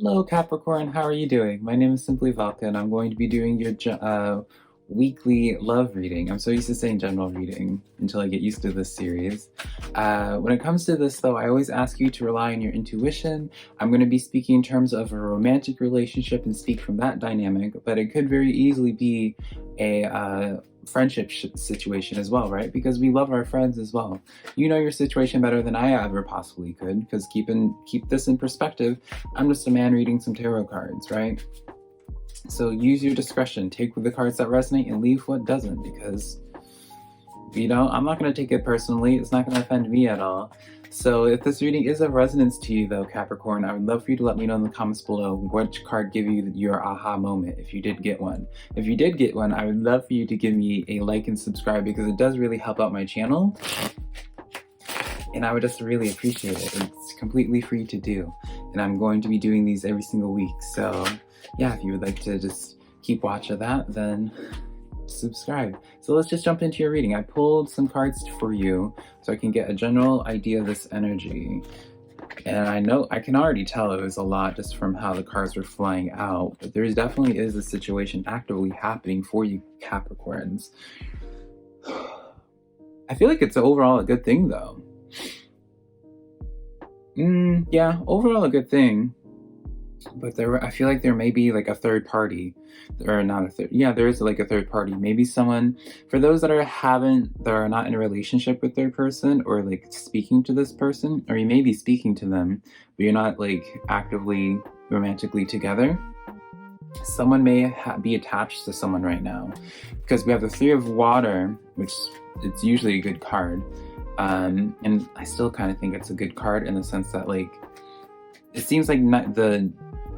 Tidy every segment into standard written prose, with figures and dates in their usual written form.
Hello, Capricorn. How are you doing? My name is SimplyVelca, and I'm going to be doing your weekly love reading. I'm so used to saying general reading until I get used to this series. When it comes to this, though, I always ask you to rely on your intuition. I'm going to be speaking in terms of a romantic relationship and speak from that dynamic, but it could very easily be a friendship situation as well, right? Because we love our friends as well. You know your situation better than I ever possibly could, because keep this in perspective. I'm just a man reading some tarot cards, right? So use your discretion. Take the cards that resonate and leave what doesn't, because, I'm not going to take it personally. It's not going to offend me at all. So if this reading is of resonance to you, though, Capricorn, I would love for you to let me know in the comments below which card gave you your aha moment, if you did get one. If you did get one, I would love for you to give me a like and subscribe, because it does really help out my channel. And I would just really appreciate it. It's completely free to do. And I'm going to be doing these every single week. So yeah, if you would like to just keep watch of that, then subscribe. So let's just jump into your reading. I pulled some cards for you so I can get a general idea of this energy. And I know I can already tell it was a lot just from how the cards were flying out, but there definitely is a situation actively happening for you, Capricorns. I feel like it's overall a good thing, though. Yeah, overall a good thing. But I feel like there may be like a third party, or not a third. Yeah, there is like a third party. Maybe someone, for those that are not in a relationship with their person, or like speaking to this person, or you may be speaking to them, but you're not like actively romantically together. Someone may be attached to someone right now, because we have the Three of Water, which it's usually a good card. And I still kind of think it's a good card in the sense that, like, it seems like not the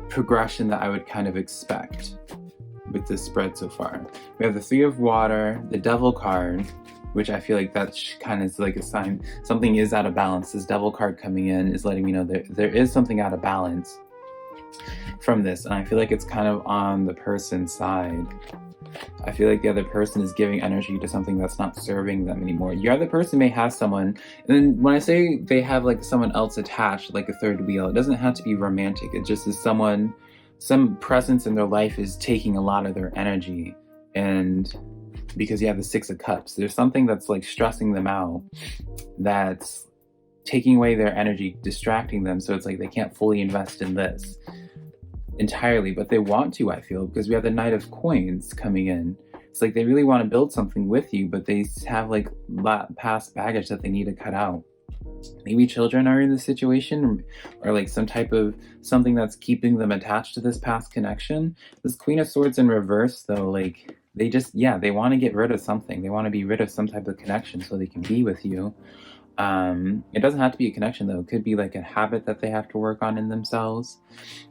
progression that I would kind of expect with this spread so far. We have the Three of Water, the Devil card, which I feel like that's kind of like a sign something is out of balance. This Devil card coming in is letting me know that there is something out of balance from this, and I feel like it's kind of on the person's side. I feel like the other person is giving energy to something that's not serving them anymore. Your other person may have someone, and then when I say they have like someone else attached, like a third wheel, it doesn't have to be romantic. It just is some presence in their life is taking a lot of their energy. And because you have the Six of Cups, there's something that's like stressing them out, that's taking away their energy, distracting them. So it's like they can't fully invest in this entirely, but they want to, I feel, because we have the Knight of Coins coming in. It's like they really want to build something with you, but they have like past baggage that they need to cut out. Maybe children are in this situation, or like some type of something that's keeping them attached to this past connection. This Queen of Swords in reverse, though, like they want to get rid of something. They want to be rid of some type of connection so they can be with you. It doesn't have to be a connection, though. It could be like a habit that they have to work on in themselves.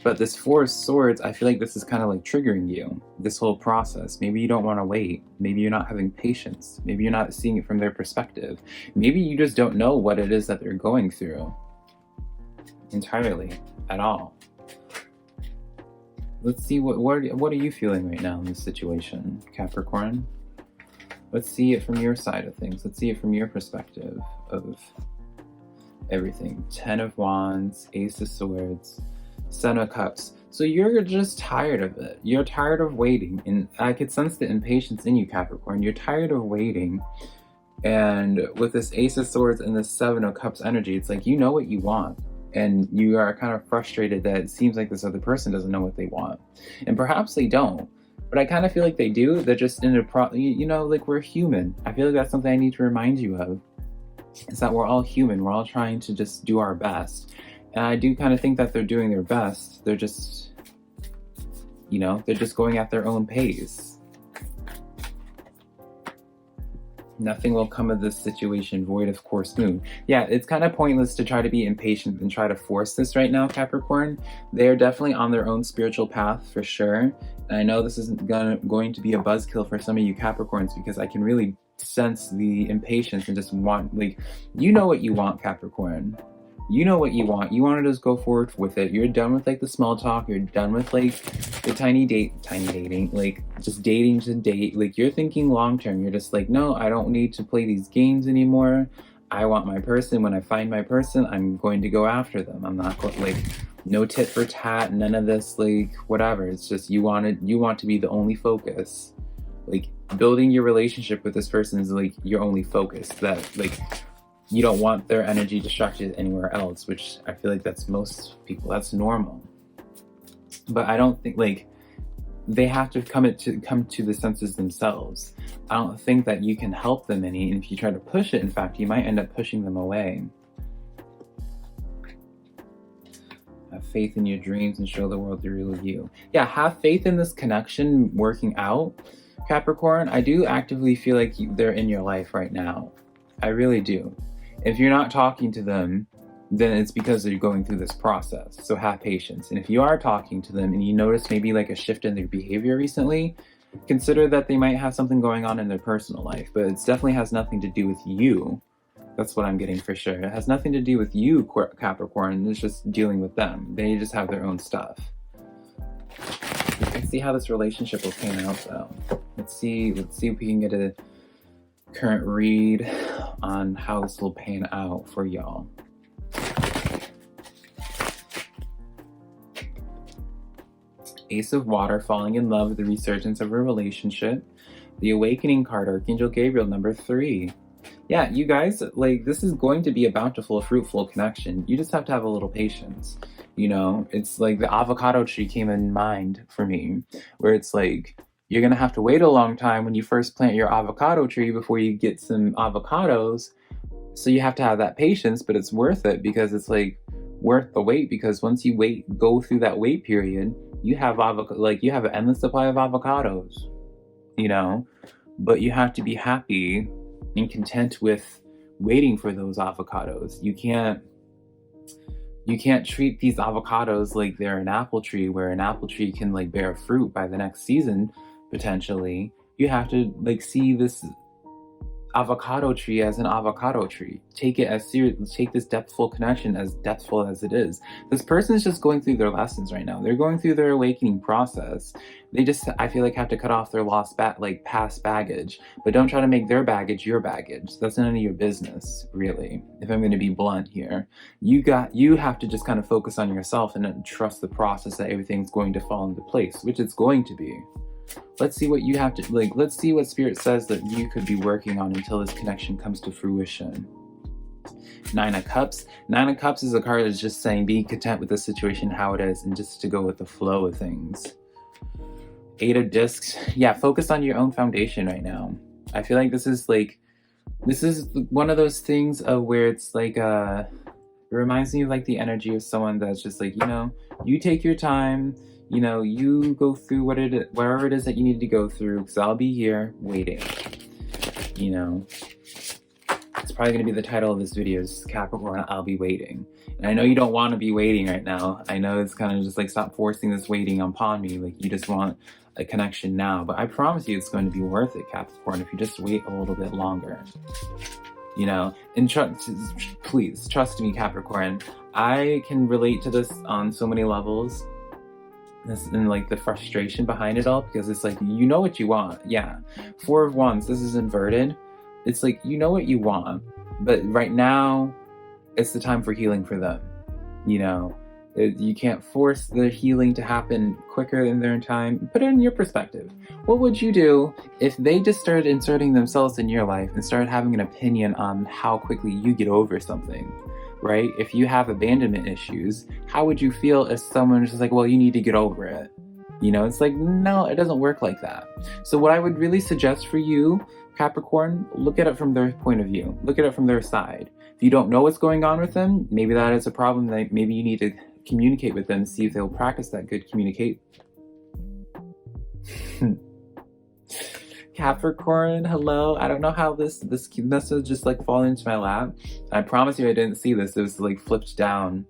But this Four of Swords, I feel like this is kind of like triggering you, this whole process. Maybe you don't want to wait. Maybe you're not having patience. Maybe you're not seeing it from their perspective. Maybe you just don't know what it is that they're going through entirely at all. Let's see, what are you feeling right now in this situation, Capricorn? Let's see it from your side of things. Let's see it from your perspective of everything. Ten of Wands, Ace of Swords, Seven of Cups. So you're just tired of it. You're tired of waiting. And I could sense the impatience in you, Capricorn. You're tired of waiting. And with this Ace of Swords and this Seven of Cups energy, it's like you know what you want. And you are kind of frustrated that it seems like this other person doesn't know what they want. And perhaps they don't. But I kind of feel like they do. They're just in a like we're human. I feel like that's something I need to remind you of. Is that we're all human. We're all trying to just do our best. And I do kind of think that they're doing their best. They're just, they're just going at their own pace. Nothing will come of this situation void of course smooth. Yeah, it's kind of pointless to try to be impatient and try to force this right now, Capricorn. They are definitely on their own spiritual path for sure. And I know this isn't going to be a buzzkill for some of you Capricorns, because I can really sense the impatience and just want, like, you know what you want, Capricorn. You know what you want. You want to just go forward with it. You're done with like the small talk. You're done with like the tiny dating, like just dating to date. Like you're thinking long term. You're just like, no, I don't need to play these games anymore. I want my person. When I find my person, I'm going to go after them. I'm not going, like, no tit for tat, none of this, like, whatever. It's just you want to be the only focus. Like, building your relationship with this person is like your only focus. That, like, you don't want their energy distracted anywhere else, which I feel like that's most people. That's normal. But I don't think, like, they have to come to the senses themselves. I don't think that you can help them any, and if you try to push it, in fact, you might end up pushing them away. Have faith in your dreams and show the world the real you. Yeah, have faith in this connection working out, Capricorn. I do actively feel like they're in your life right now. I really do. If you're not talking to them, then it's because they're going through this process. So have patience. And if you are talking to them and you notice maybe like a shift in their behavior recently, consider that they might have something going on in their personal life, but it definitely has nothing to do with you. That's what I'm getting for sure. It has nothing to do with you, Capricorn. It's just dealing with them. They just have their own stuff. Let's see how this relationship will pan out though. Let's see if we can get a current read on how this will pan out for y'all. Ace of Water, falling in love with the resurgence of a relationship. The Awakening card, Archangel Gabriel, number 3. Yeah, you guys, like, this is going to be a bountiful, fruitful connection. You just have to have a little patience. You know, it's like the avocado tree came in mind for me, where it's like, you're going to have to wait a long time when you first plant your avocado tree before you get some avocados. So you have to have that patience, but it's worth it because it's like worth the wait, because once you go through that wait period, you have you have an endless supply of avocados, you know, but you have to be happy and content with waiting for those avocados. You can't treat these avocados like they're an apple tree, where an apple tree can like bear fruit by the next season, potentially. You have to like see this avocado tree as an avocado tree. Take it as serious. Take this depthful connection as depthful as it is. This person is just going through their lessons right now. They're going through their awakening process. They just, I feel like, have to cut off their past baggage, but don't try to make their baggage your baggage. That's none of your business, really. If I'm going to be blunt here, you have to just kind of focus on yourself and trust the process that everything's going to fall into place, which it's going to be. Let's see what you have to, like, let's see what Spirit says that you could be working on until this connection comes to fruition. 9 of Cups. 9 of Cups is a card that's just saying be content with the situation how it is and just to go with the flow of things. 8 of Discs. Yeah, focus on your own foundation right now. I feel like this is one of those things of where it's like, it reminds me of like the energy of someone that's just like, you know, you take your time. You know, you go through whatever it is that you need to go through, because I'll be here waiting. You know, it's probably going to be the title of this video is Capricorn, I'll be waiting. And I know you don't want to be waiting right now. I know it's kind of just like, stop forcing this waiting upon me. Like, you just want a connection now. But I promise you it's going to be worth it, Capricorn, if you just wait a little bit longer. You know, and please trust me, Capricorn. I can relate to this on so many levels. And like the frustration behind it all, because it's like, you know what you want. Yeah, 4 of Wands, this is inverted. It's like, you know what you want, but right now it's the time for healing for them. You know, you can't force the healing to happen quicker in their time. Put it in your perspective. What would you do if they just started inserting themselves in your life and started having an opinion on how quickly you get over something? Right? If you have abandonment issues, how would you feel if someone is just like, well, you need to get over it? You know, it's like, no, it doesn't work like that. So what I would really suggest for you, Capricorn, look at it from their point of view. Look at it from their side. If you don't know what's going on with them, maybe that is a problem that maybe you need to communicate with them, see if they'll practice that good communicate. Capricorn, hello. I don't know how this message just like fall into my lap. I promise you I didn't see this. It was like flipped down.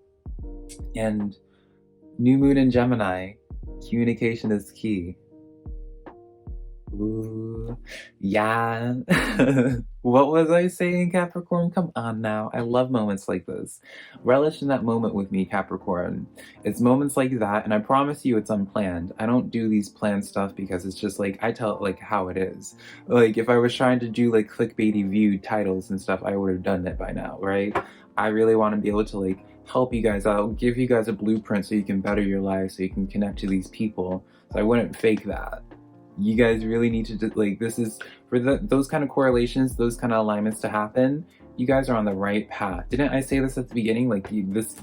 And new moon in Gemini, communication is key. Ooh. Yeah. What was I saying, Capricorn? Come on now. I love moments like this. Relish in that moment with me, Capricorn. It's moments like that, and I promise you it's unplanned. I don't do these planned stuff because it's just like, I tell it like how it is. Like, if I was trying to do like clickbaity view titles and stuff, I would have done it by now, right? I really want to be able to like help you guys out, give you guys a blueprint so you can better your lives, so you can connect to these people. So I wouldn't fake that. You guys really need to, like, this is for those kind of correlations, those kind of alignments to happen. You guys are on the right path. Didn't I say this at the beginning? Like,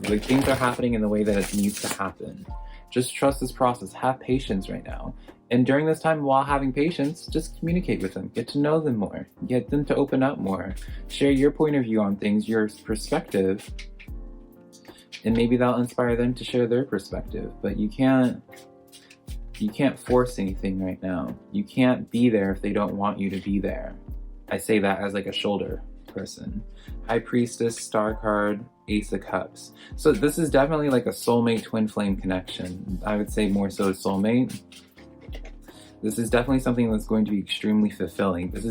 like things are happening in the way that it needs to happen. Just trust this process. Have patience right now. And during this time, while having patience, just communicate with them. Get to know them more. Get them to open up more. Share your point of view on things, your perspective, and maybe that'll inspire them to share their perspective. But you can't force anything right now. You can't be there if they don't want you to be there. I say that as like a shoulder person. High Priestess, Star card, Ace of Cups. So this is definitely like a soulmate twin flame connection. I would say more so soulmate. This is definitely something that's going to be extremely fulfilling. This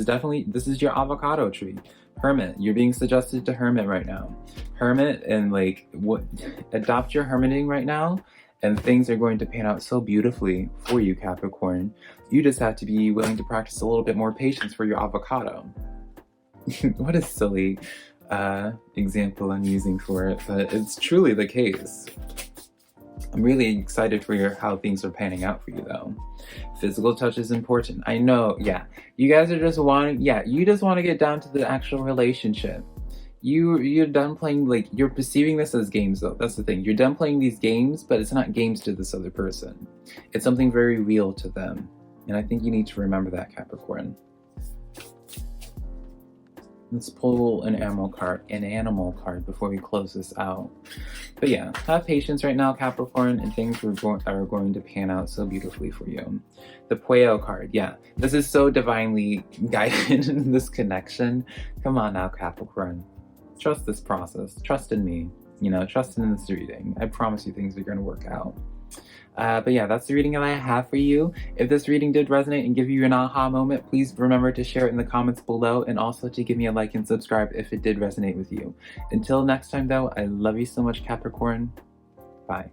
is your avocado tree. Hermit, you're being suggested to hermit right now. Hermit and like adopt your hermiting right now. And things are going to pan out so beautifully for you, Capricorn. You just have to be willing to practice a little bit more patience for your avocado. What a silly example I'm using for it, but it's truly the case. I'm really excited for how things are panning out for you, though. Physical touch is important. I know, yeah. You guys are just you just want to get down to the actual relationship. You're done playing, like, you're perceiving this as games, though. That's the thing. You're done playing these games, but it's not games to this other person. It's something very real to them. And I think you need to remember that, Capricorn. Let's pull an animal card before we close this out. But yeah, have patience right now, Capricorn, and things are going to pan out so beautifully for you. The Pueo card, yeah. This is so divinely guided in this connection. Come on now, Capricorn. Trust this process. Trust in me. Trust in this reading. I promise you things are going to work out. But yeah, that's the reading that I have for you. If this reading did resonate and give you an aha moment, please remember to share it in the comments below, and also to give me a like and subscribe if it did resonate with you. Until next time, though, I love you so much, Capricorn. Bye.